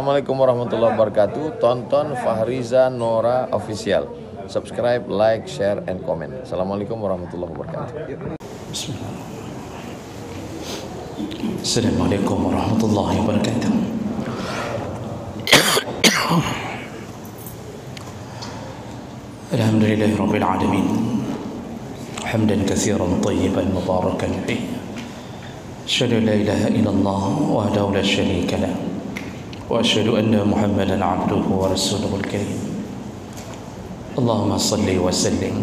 Assalamualaikum warahmatullahi wabarakatuh. Tonton Fahriza Nora Official. Subscribe, like, share, and comment. Assalamualaikum warahmatullahi wabarakatuh. Bismillahirrahmanirrahim. Assalamualaikum warahmatullahi wabarakatuh. Alhamdulillahi rabbil alamin. Hamdan katsiran tayyiban mubarakan fihi. Asyhadu an la ilaha illallah wahdahu la syarika lah. Wa asyhadu anna Muhammadan abduhu wa rasuluhul karim. Allahumma salli wa sallim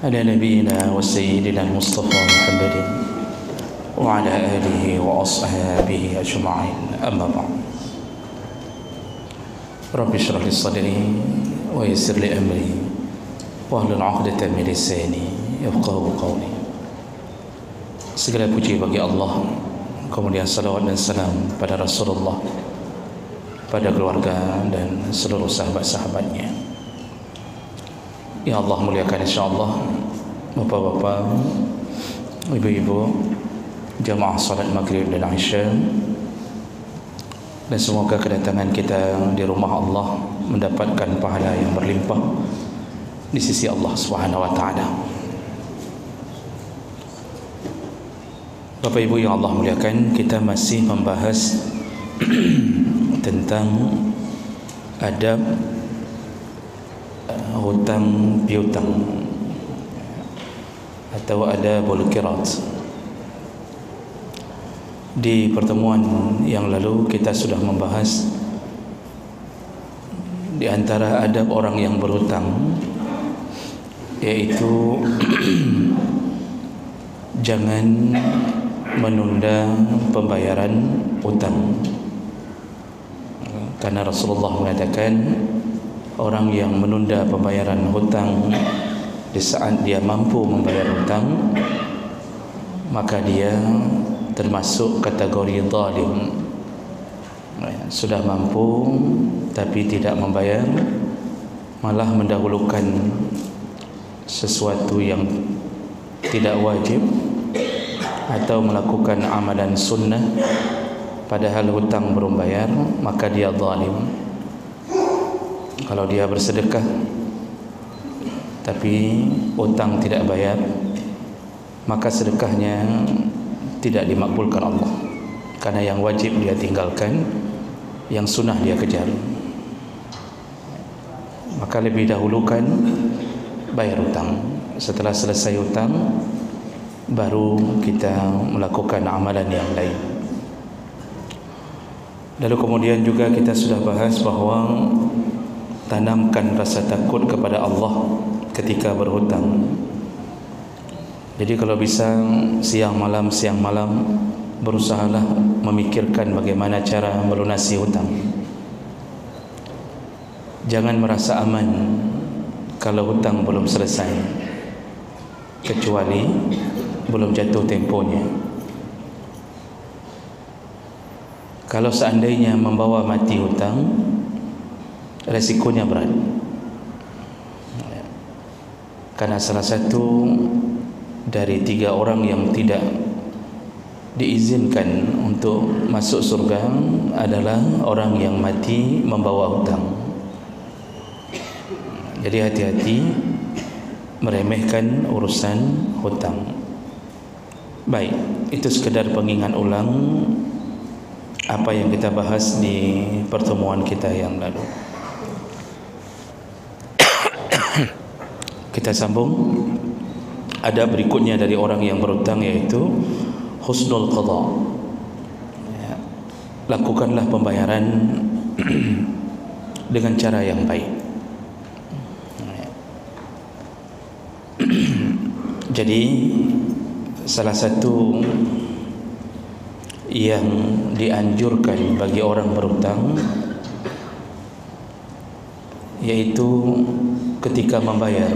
ala nabiyyina wa sayyidina Mustafa Muhammadin wa ala alihi wa ashabihi ajma'in. Amma ba'd. Rabbi shrah li sadri wa yassir li amri wa hlul 'uqdatam min lisani yafqahu qawli. Segala puji bagi Allah, kemudian salawat dan salam pada Rasulullah, pada keluarga dan seluruh sahabat-sahabatnya. Ya Allah, muliakan insyaAllah bapak-bapak, ibu-ibu, jamaah salat maghrib dan isya, dan semoga kedatangan kita di rumah Allah mendapatkan pahala yang berlimpah di sisi Allah Subhanahu wa ta'ala. Bapak Ibu yang Allah muliakan, kita masih membahas tentang adab hutang piutang atau adabul qirat. Di pertemuan yang lalu kita sudah membahas di antara adab orang yang berhutang, yaitu jangan menunda pembayaran hutang, karena Rasulullah mengatakan orang yang menunda pembayaran hutang di saat dia mampu membayar hutang, maka dia termasuk kategori zalim. Sudah mampu tapi tidak membayar, malah mendahulukan sesuatu yang tidak wajib atau melakukan amalan sunnah padahal hutang belum bayar, maka dia zalim. Kalau dia bersedekah tapi hutang tidak bayar, maka sedekahnya tidak dimakbulkan Allah, karena yang wajib dia tinggalkan, yang sunnah dia kejar. Maka lebih dahulukan bayar hutang. Setelah selesai hutang, baru kita melakukan amalan yang lain. Lalu kemudian juga kita sudah bahas bahawa tanamkan rasa takut kepada Allah ketika berhutang. Jadi kalau bisa siang malam berusahalah memikirkan bagaimana cara melunasi hutang. Jangan merasa aman kalau hutang belum selesai, kecuali belum jatuh temponya. Kalau seandainya membawa mati hutang, resikonya berat, karena salah satu dari 3 orang yang tidak diizinkan untuk masuk surga adalah orang yang mati membawa hutang. Jadi hati-hati meremehkan urusan hutang. Baik, itu sekedar pengingat ulang apa yang kita bahas di pertemuan kita yang lalu. Kita sambung. Ada berikutnya dari orang yang berhutang, yaitu husnul qadha. Ya, lakukanlah pembayaran dengan cara yang baik. Ya. Jadi salah satu yang dianjurkan bagi orang berhutang, yaitu ketika membayar,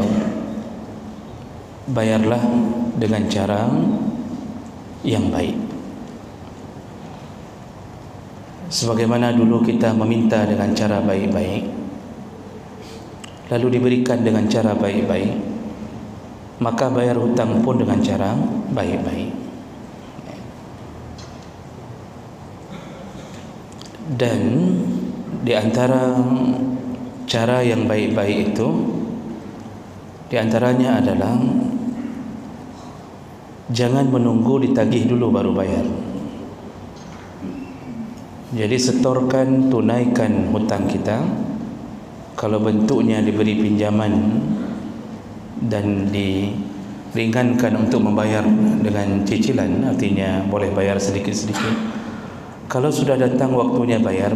bayarlah dengan cara yang baik. Sebagaimana dulu kita meminta dengan cara baik-baik, lalu diberikan dengan cara baik-baik, maka bayar hutang pun dengan cara baik-baik. Dan di antara cara yang baik-baik itu, di antaranya adalah jangan menunggu ditagih dulu baru bayar. Jadi setorkan, tunaikan hutang kita. Kalau bentuknya diberi pinjaman dan diringankan untuk membayar dengan cicilan, artinya boleh bayar sedikit-sedikit. Kalau sudah datang waktunya bayar.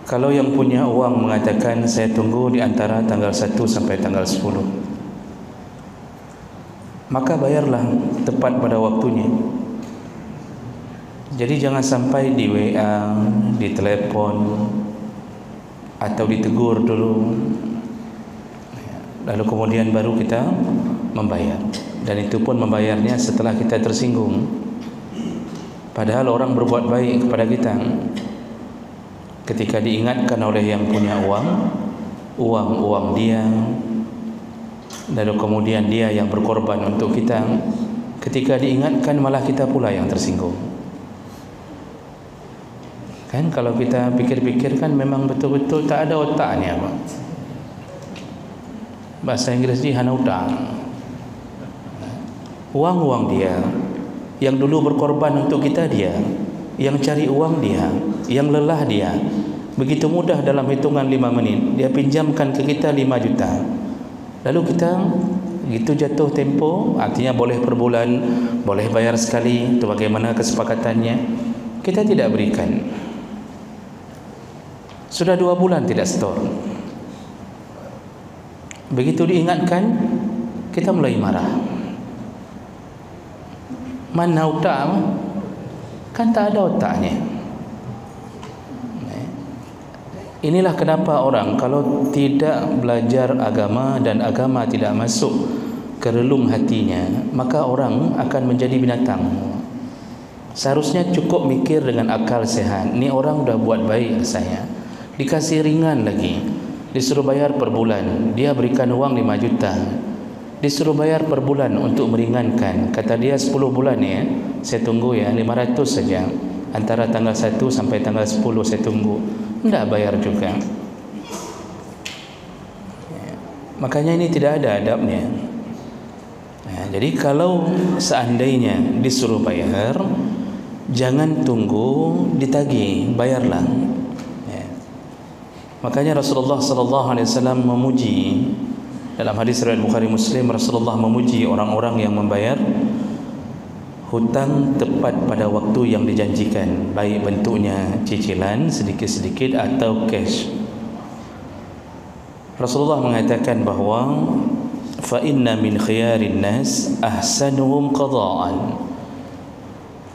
Kalau yang punya uang mengatakan saya tunggu di antara tanggal 1 sampai tanggal 10, maka bayarlah tepat pada waktunya. Jadi jangan sampai di WA, di telepon, atau ditegur dulu, lalu kemudian baru kita membayar. Dan itu pun membayarnya setelah kita tersinggung. Padahal orang berbuat baik kepada kita. Ketika diingatkan oleh yang punya uang dia, lalu kemudian dia yang berkorban untuk kita, ketika diingatkan malah kita pula yang tersinggung. Kan kalau kita pikir-pikir kan memang betul-betul tak ada otaknya, Pak. Bahasa Inggris ni hana utang. Uang dia, yang dulu berkorban untuk kita dia, yang cari uang dia, yang lelah dia. Begitu mudah dalam hitungan 5 menit dia pinjamkan ke kita 5 juta. Lalu kita begitu jatuh tempo, artinya boleh per bulan, boleh bayar sekali, itu bagaimana kesepakatannya, kita tidak berikan. Sudah 2 bulan tidak setor. Begitu diingatkan, kita mulai marah. Mana otak? Kan tak ada otaknya. Inilah kenapa orang kalau tidak belajar agama dan agama tidak masuk ke relung hatinya, maka orang akan menjadi binatang. Seharusnya cukup mikir dengan akal sehat. Ni orang dah buat baik saya, dikasih ringan lagi, disuruh bayar per bulan, dia berikan uang 5 juta, disuruh bayar per bulan untuk meringankan. Kata dia 10 bulan ya, saya tunggu ya, 500 saja, antara tanggal 1 sampai tanggal 10 saya tunggu. Tidak bayar juga. Makanya ini tidak ada adabnya. Jadi kalau seandainya disuruh bayar, jangan tunggu ditagih, bayarlah. Makanya Rasulullah SAW memuji dalam hadis riwayat Bukhari Muslim, Rasulullah memuji orang-orang yang membayar hutang tepat pada waktu yang dijanjikan, baik bentuknya cicilan sedikit-sedikit atau cash. Rasulullah mengatakan bahawa fa inna min khiyarin nas ahsanuhum qada'an.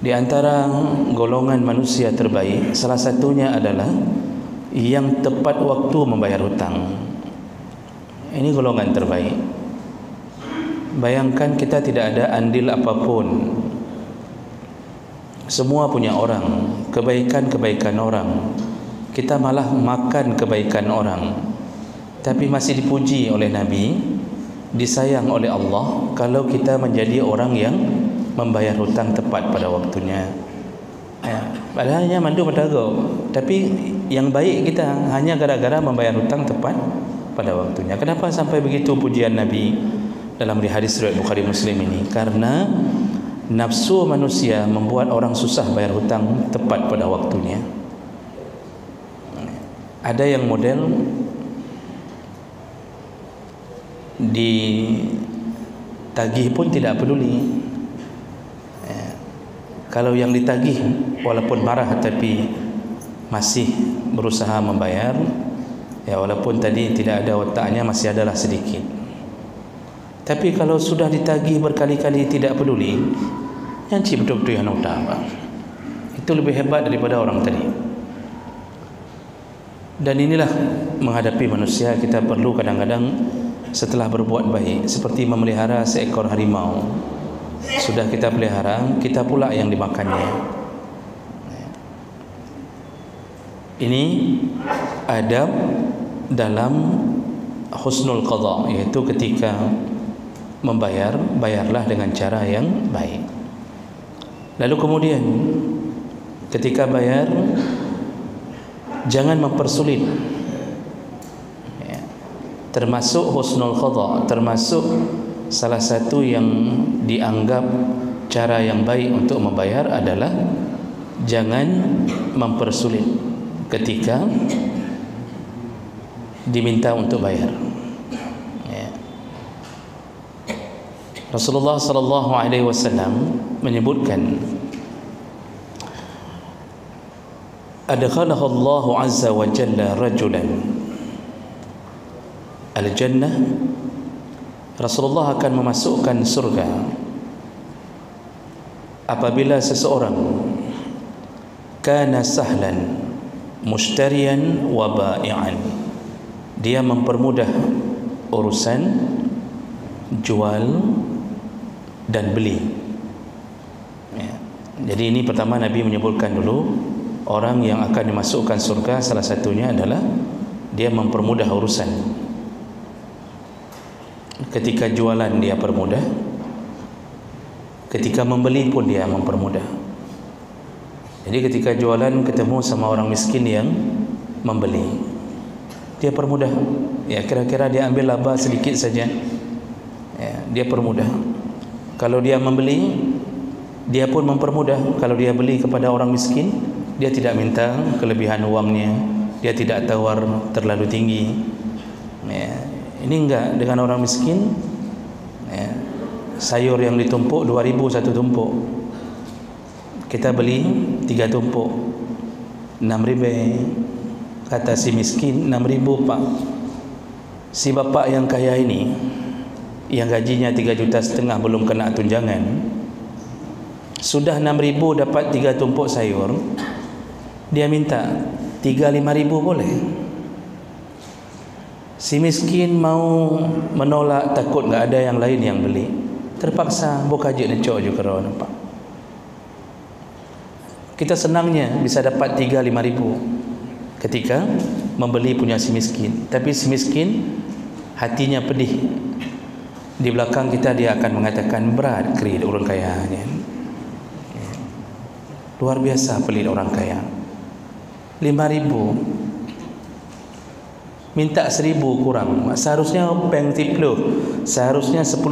Di antara golongan manusia terbaik, salah satunya adalah yang tepat waktu membayar hutang. Ini golongan terbaik. Bayangkan kita tidak ada andil apapun. Semua punya orang, kebaikan-kebaikan orang. Kita malah makan kebaikan orang. Tapi masih dipuji oleh Nabi, disayang oleh Allah kalau kita menjadi orang yang membayar hutang tepat pada waktunya. Padahalnya mandu berdago, tapi yang baik kita hanya gara-gara membayar hutang tepat pada waktunya. Kenapa sampai begitu pujian Nabi dalam hadis riwayat Bukhari Muslim ini? Karena nafsu manusia membuat orang susah bayar hutang tepat pada waktunya. Ada yang model ditagih pun tidak peduli. Kalau yang ditagih walaupun marah tapi masih berusaha membayar, ya walaupun tadi tidak ada otaknya masih adalah sedikit. Tapi kalau sudah ditagih berkali-kali tidak peduli, yang betul-betul yang utama, itu lebih hebat daripada orang tadi. Dan inilah menghadapi manusia, kita perlu kadang-kadang setelah berbuat baik, seperti memelihara seekor harimau. Sudah kita pelihara, kita pula yang dimakannya. Ini adab dalam husnul qadha, yaitu ketika membayar, bayarlah dengan cara yang baik. Lalu kemudian ketika bayar jangan mempersulit. Termasuk husnul qada, termasuk salah satu yang dianggap cara yang baik untuk membayar adalah jangan mempersulit ketika diminta untuk bayar. Rasulullah sallallahu alaihi wasallam menyebutkan, adkhalahu Allah azza wa jalla rajulan al-jannah. Rasulullah akan memasukkan surga apabila seseorang kana sahlan mushtariyan wa ba'i'an, dia mempermudah urusan jual dan beli. Jadi ini pertama Nabi menyebutkan dulu orang yang akan dimasukkan surga, salah satunya adalah dia mempermudah urusan. Ketika jualan dia permudah, ketika membeli pun dia mempermudah. Jadi ketika jualan ketemu sama orang miskin yang membeli, dia permudah. Ya, kira-kira dia ambil laba sedikit saja, ya, dia permudah. Kalau dia membeli, dia pun mempermudah. Kalau dia beli kepada orang miskin, dia tidak minta kelebihan uangnya, dia tidak tawar terlalu tinggi. Ya, ini enggak, dengan orang miskin, ya, sayur yang ditumpuk 2.000 satu tumpuk, kita beli 3 tumpuk 6.000. Kata si miskin, 6.000 pak. Si bapak yang kaya ini, yang gajinya 3,5 juta belum kena tunjangan, sudah 6.000 dapat 3 tumpuk sayur, dia minta 3-5 ribu boleh. Si miskin mau menolak, takut nggak ada yang lain yang beli, terpaksa buka je necok je kerana nampak. Kita senangnya bisa dapat 3-5 ribu ketika membeli punya si miskin, tapi si miskin hatinya pedih. Di belakang kita dia akan mengatakan berat kerid orang kaya ni. Luar biasa pelit orang kaya. 5.000 minta 1.000 kurang. Seharusnya peng tiplo, seharusnya 10.000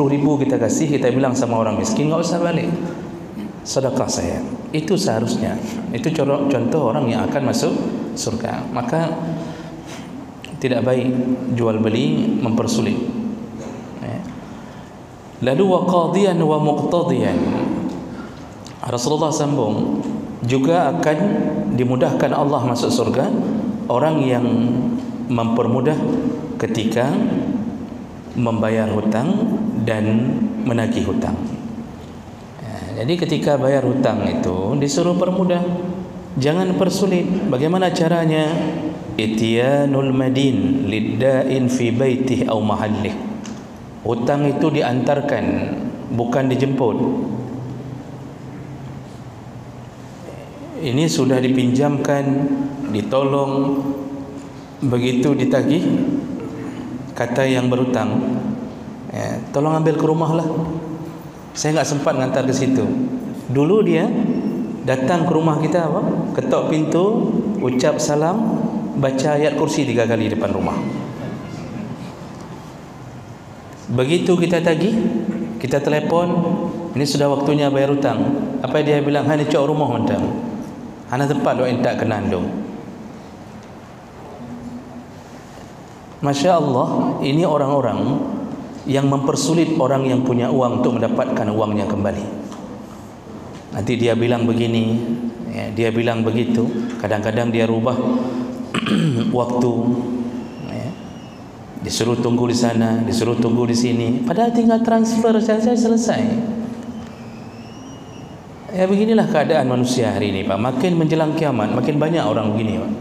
kita kasih, kita bilang sama orang miskin enggak usah balik, sedekah saya. Itu seharusnya. Itu contoh orang yang akan masuk surga. Maka tidak baik jual beli mempersulit. Lalu wa qadiyan wa muqtadiyan, Rasulullah sambung, juga akan dimudahkan Allah masuk surga orang yang mempermudah ketika membayar hutang dan menagih hutang. Jadi ketika bayar hutang itu disuruh permudah, jangan persulit. Bagaimana caranya? Ityanul madin lidda'in fi baitih aw mahallih. Hutang itu diantarkan, bukan dijemput. Ini sudah dipinjamkan, ditolong, begitu ditagih, kata yang berhutang, tolong ambil ke rumah lah, saya enggak sempat ngantar ke situ. Dulu dia datang ke rumah kita, ketok pintu, ucap salam, baca ayat kursi 3 kali depan rumah. Begitu kita tagih, kita telefon, ini sudah waktunya bayar hutang. Apa dia bilang? Hanya cok rumah hutang, hanya tempat lo entak kenandung. Masya Allah, ini orang-orang yang mempersulit orang yang punya uang untuk mendapatkan uangnya kembali. Nanti dia bilang begini, ya, dia bilang begitu. Kadang-kadang dia rubah waktu, ya. Disuruh tunggu di sana, disuruh tunggu di sini, padahal tinggal transfer saja selesai. Ya, beginilah keadaan manusia hari ini, Pak. Makin menjelang kiamat, makin banyak orang begini, Pak.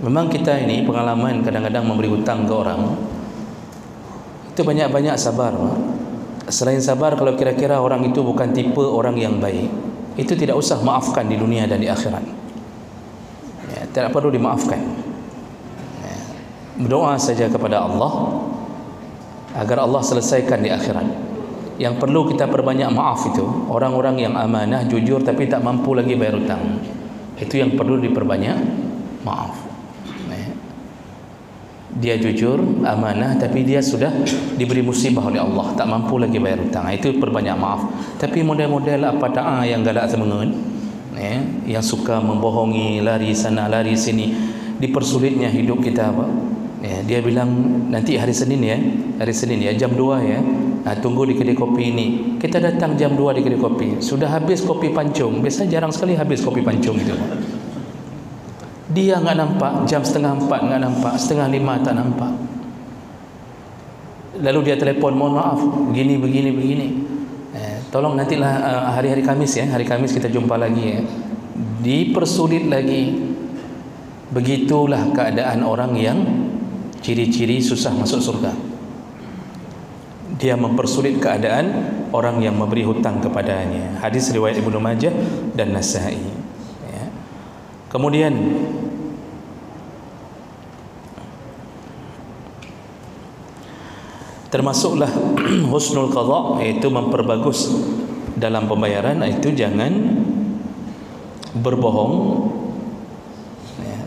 Memang kita ini pengalaman kadang-kadang memberi hutang ke orang, itu banyak-banyak sabar, Pak. Selain sabar, kalau kira-kira orang itu bukan tipe orang yang baik, itu tidak usah maafkan di dunia dan di akhirat, ya, tidak perlu dimaafkan, ya. Berdoa saja kepada Allah agar Allah selesaikan di akhirat. Yang perlu kita perbanyak maaf itu orang-orang yang amanah, jujur tapi tak mampu lagi bayar hutang. Itu yang perlu diperbanyak maaf. Dia jujur, amanah, tapi dia sudah diberi musibah oleh Allah, tak mampu lagi bayar hutang. Itu perbanyak maaf. Tapi model-model apa da'a yang galak semangat, yang suka membohongi, lari sana lari sini, dipersulitnya hidup kita apa? Dia bilang nanti hari Senin ya jam 2 ya. Tunggu di kedai kopi ini. Kita datang jam 2 di kedai kopi. Sudah habis kopi pancung. Biasa jarang sekali habis kopi pancung itu. Dia enggak nampak, jam 3:30 enggak nampak, 4:30 tak nampak. Lalu dia telefon, mohon maaf, begini. Tolong nantilah hari-hari Kamis ya. Hari Kamis kita jumpa lagi ya. Dipersulit lagi. Begitulah keadaan orang yang ciri-ciri susah masuk surga. Dia mempersulit keadaan orang yang memberi hutang kepadanya. Hadis riwayat Ibnu Majah dan Nasa'i. Ya. Kemudian termasuklah husnul qadha, iaitu memperbagus dalam pembayaran, itu jangan berbohong ya,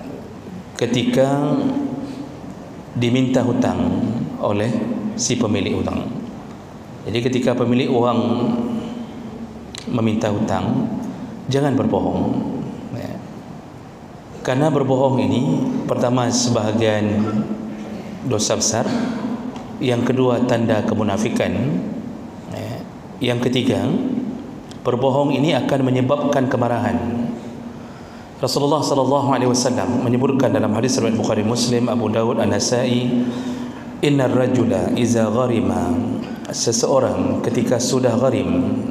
ketika diminta hutang oleh si pemilik hutang. Jadi ketika pemilik uang meminta hutang, jangan berbohong ya. Karena berbohong ini pertama sebahagian dosa besar, yang kedua tanda kemunafikan ya. Yang ketiga, berbohong ini akan menyebabkan kemarahan. Rasulullah sallallahu alaihi wasallam menyebutkan dalam hadis riwayat Bukhari, Muslim, Abu Dawud, An-Nasa'i, innar rajula iza gharima, seseorang ketika sudah gharim,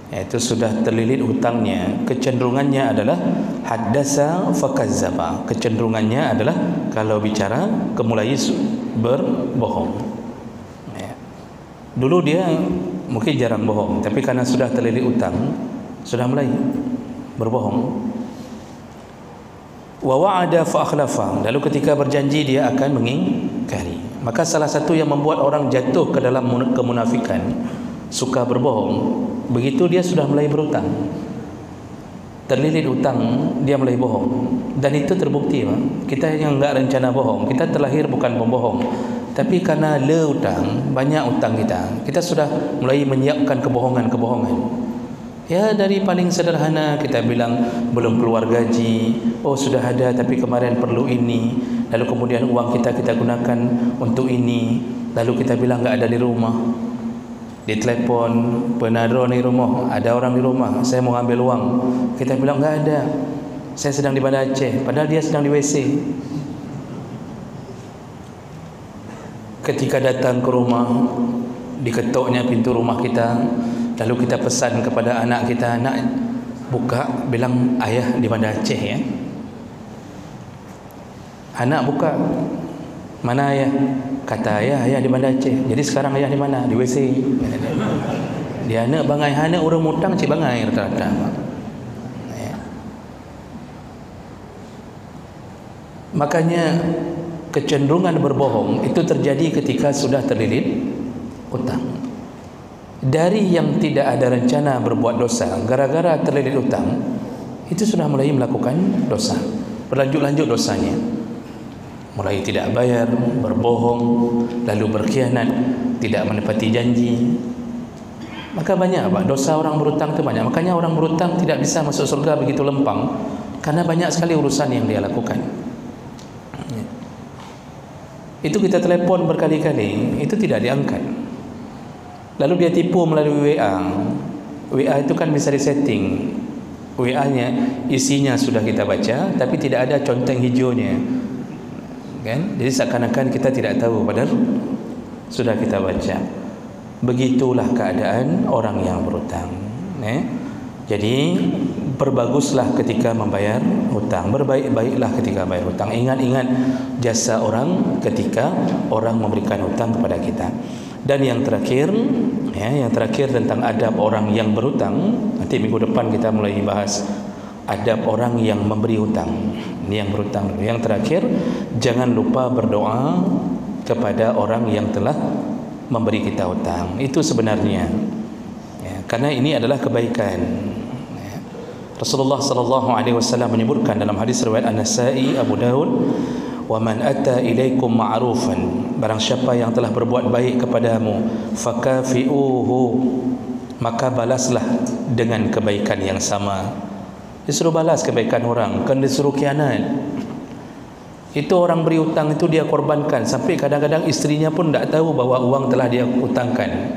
yaitu sudah terlilit hutangnya, kecenderungannya adalah haddasa fakazzaba. Kecenderungannya adalah kalau bicara kemulai berbohong ya. Dulu dia mungkin jarang bohong, tapi karena sudah terlilit hutang, sudah mulai berbohong. Wa wa'ada fa akhlafa, lalu ketika berjanji dia akan mengingkari. Maka salah satu yang membuat orang jatuh ke dalam kemunafikan, suka berbohong, begitu dia sudah mulai berhutang, terlilit hutang, dia mulai bohong. Dan itu terbukti Pak. Kita yang enggak rencana bohong, kita terlahir bukan pembohong, tapi karena hutang, banyak hutang kita sudah mulai menyiapkan kebohongan. Ya, dari paling sederhana kita bilang belum keluar gaji, oh sudah ada tapi kemarin perlu ini, lalu kemudian uang kita gunakan untuk ini, lalu kita bilang enggak ada di rumah. Ditelepon, penadro di rumah, ada orang di rumah, saya mau ambil uang. Kita bilang enggak ada, saya sedang di Banda Aceh, padahal dia sedang di WC. Ketika datang ke rumah, diketoknya pintu rumah kita, lalu kita pesan kepada anak kita, nak buka, bilang ayah di Banda Aceh ya. Anak buka, mana ayah? Kata ayah di Banda Aceh. Jadi sekarang ayah di mana? Di WC. Dia anak bangai hana orang mutang cik bangai rata-rata. Makanya kecenderungan berbohong itu terjadi ketika sudah terlilit hutang. Dari yang tidak ada rencana berbuat dosa, gara-gara terlilit hutang, itu sudah mulai melakukan dosa, berlanjut-lanjut dosanya. Mulai tidak bayar, berbohong, lalu berkhianat, tidak menepati janji. Maka banyak Pak, dosa orang berhutang itu banyak. Makanya orang berhutang tidak bisa masuk surga begitu lempang, karena banyak sekali urusan yang dia lakukan. Itu kita telepon berkali-kali, itu tidak diangkat. Lalu dia tipu melalui WA. WA itu kan bisa disetting. WA-nya isinya sudah kita baca, tapi tidak ada conteng hijaunya. Kan? Jadi seakan-akan kita tidak tahu, padahal sudah kita baca. Begitulah keadaan orang yang berhutang. Jadi berbaguslah ketika membayar hutang, berbaik-baiklah ketika bayar hutang. Ingat-ingat jasa orang ketika orang memberikan hutang kepada kita. Dan yang terakhir, yang terakhir tentang adab orang yang berhutang. Nanti minggu depan kita mulai bahas adab orang yang memberi hutang. Ini yang berhutang. Yang terakhir, jangan lupa berdoa kepada orang yang telah memberi kita hutang. Itu sebenarnya karena ini adalah kebaikan. Rasulullah sallallahu alaihi wasallam menyebutkan dalam hadis riwayat An-Nasa'i, Abu Daud, "Wa man atta ilaikum ma'rufan," barang siapa yang telah berbuat baik kepadamu, fakafi'uhu, maka balaslah dengan kebaikan yang sama. Disuruh balas kebaikan orang, kan disuruh khianat. Itu orang beri hutang itu dia korbankan, sampai kadang-kadang istrinya pun tak tahu bahawa uang telah dia hutangkan.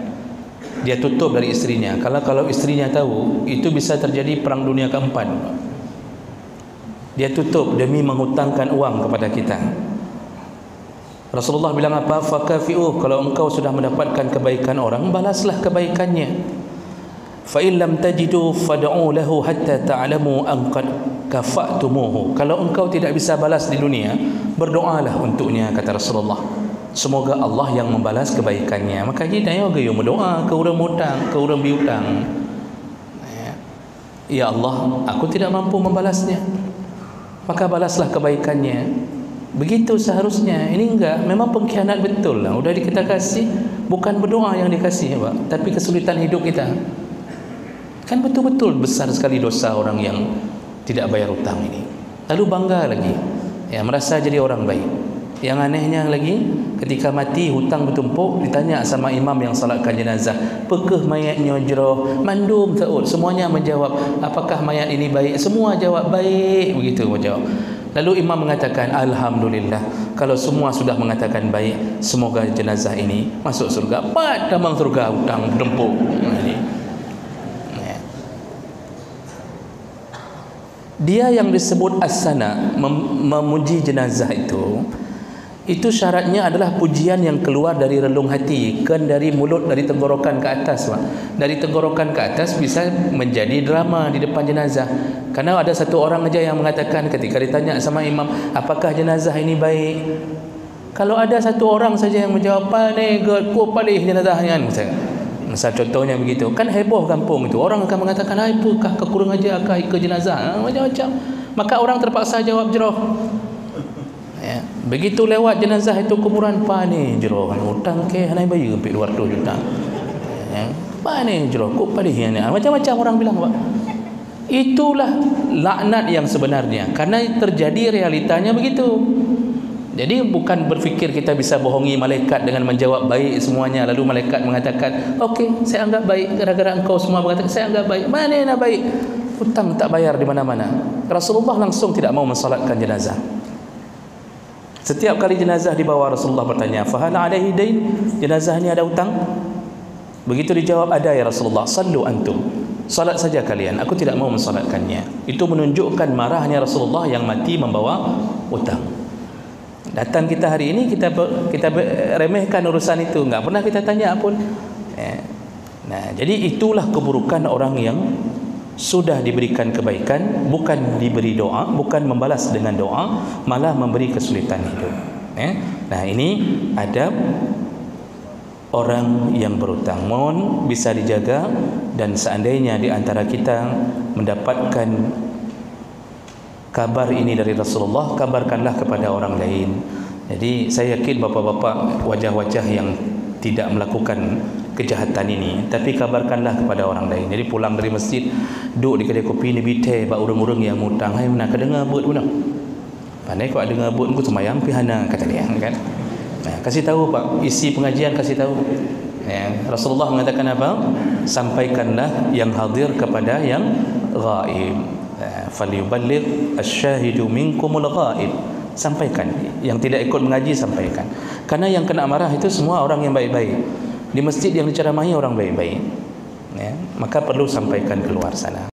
Dia tutup dari istrinya. Kalau istrinya tahu, itu bisa terjadi perang dunia keempat. Dia tutup demi menghutangkan uang kepada kita. Rasulullah bilang apa? Fakafi'uh, kalau engkau sudah mendapatkan kebaikan orang, balaslah kebaikannya. Fa in lam tajidu fad'u lahu hatta ta'lamu an qad kafa'tumuhu. Kalau engkau tidak bisa balas di dunia, berdoalah untuknya, kata Rasulullah. Semoga Allah yang membalas kebaikannya. Maka kita yang berdoa ke orang hutang, ke orang bihutang. Ya Allah, aku tidak mampu membalasnya, maka balaslah kebaikannya. Begitu seharusnya. Ini enggak, memang pengkhianat betul lah. Udah kita kasih, bukan berdoa yang dikasih, Pak, tapi kesulitan hidup kita. Kan betul-betul besar sekali dosa orang yang tidak bayar hutang ini. Lalu bangga lagi, ya, merasa jadi orang baik. Yang anehnya lagi, ketika mati hutang bertumpuk, ditanya sama imam yang salatkan jenazah, "Apakah mayatnya jeroh?" Mandum ta'ud, semuanya menjawab, "Apakah mayat ini baik?" Semua jawab baik, begitu menjawab. Lalu imam mengatakan, "Alhamdulillah, kalau semua sudah mengatakan baik, semoga jenazah ini masuk surga." Pat damang surga hutang bertumpuk. Dia yang disebut as-sana, memuji jenazah itu syaratnya adalah pujian yang keluar dari relung hati, kan dari mulut, dari tenggorokan ke atas, Pak. Dari tenggorokan ke atas bisa menjadi drama di depan jenazah. Karena ada satu orang aja yang mengatakan ketika ditanya sama imam, "Apakah jenazah ini baik?" Kalau ada satu orang saja yang menjawab, "Pane ku palih jenazahnya," misal contohnya begitu, kan heboh kampung itu. Orang akan mengatakan, "Apakah kekurang aja akah ke jenazah?" Macam-macam. Maka orang terpaksa jawab jeroh. Ya, begitu lewat jenazah itu kuburan, "Pane jeroh hutang ke hanai bayu sampai 200 juta." Ya, "Pane jeroh ku palih ni." Macam-macam orang bilang, Pak. Itulah laknat yang sebenarnya, karena terjadi realitanya begitu. Jadi bukan berfikir kita bisa bohongi malaikat dengan menjawab baik semuanya, lalu malaikat mengatakan, "Okey, saya anggap baik gara-gara engkau semua mengatakan saya anggap baik." Mana nak baik? Hutang tak bayar di mana-mana. Rasulullah langsung tidak mau mensolatkan jenazah. Setiap kali jenazah dibawa, Rasulullah bertanya, "Fahal alaihi dain?" Jenazah ini ada hutang? Begitu dijawab, "Ada ya Rasulullah." "Sallu antum." Salat saja kalian, aku tidak mau mensolatkannya. Itu menunjukkan marahnya Rasulullah yang mati membawa hutang. Datang kita hari ini, kita remehkan urusan itu, enggak pernah kita tanya pun. Nah, jadi itulah keburukan orang yang sudah diberikan kebaikan, bukan diberi doa, bukan membalas dengan doa, malah memberi kesulitan hidup. Nah, ini adab orang yang berhutang. Mohon bisa dijaga, dan seandainya di antara kita mendapatkan kabar ini dari Rasulullah, kabarkanlah kepada orang lain. Jadi saya yakin bapak-bapak wajah-wajah yang tidak melakukan kejahatan ini, tapi kabarkanlah kepada orang lain. Jadi pulang dari masjid, duduk di kedai kopi ni bite bak urang-urang yang hutang, "Hai mana kedengar but pun." Pandai kau dengar but ku semayang pihana, kata dia, kan. Nah, kasih tahu, Pak, isi pengajian kasih tahu. Ya, Rasulullah mengatakan apa? Sampaikanlah yang hadir kepada yang ghaib. Falyuballigh asy-syahidu minkumul ghaib. Sampaikan, yang tidak ikut mengaji sampaikan. Karena yang kena marah itu semua orang yang baik-baik. Di masjid yang diceramahi orang baik-baik. Ya, maka perlu sampaikan keluar sana.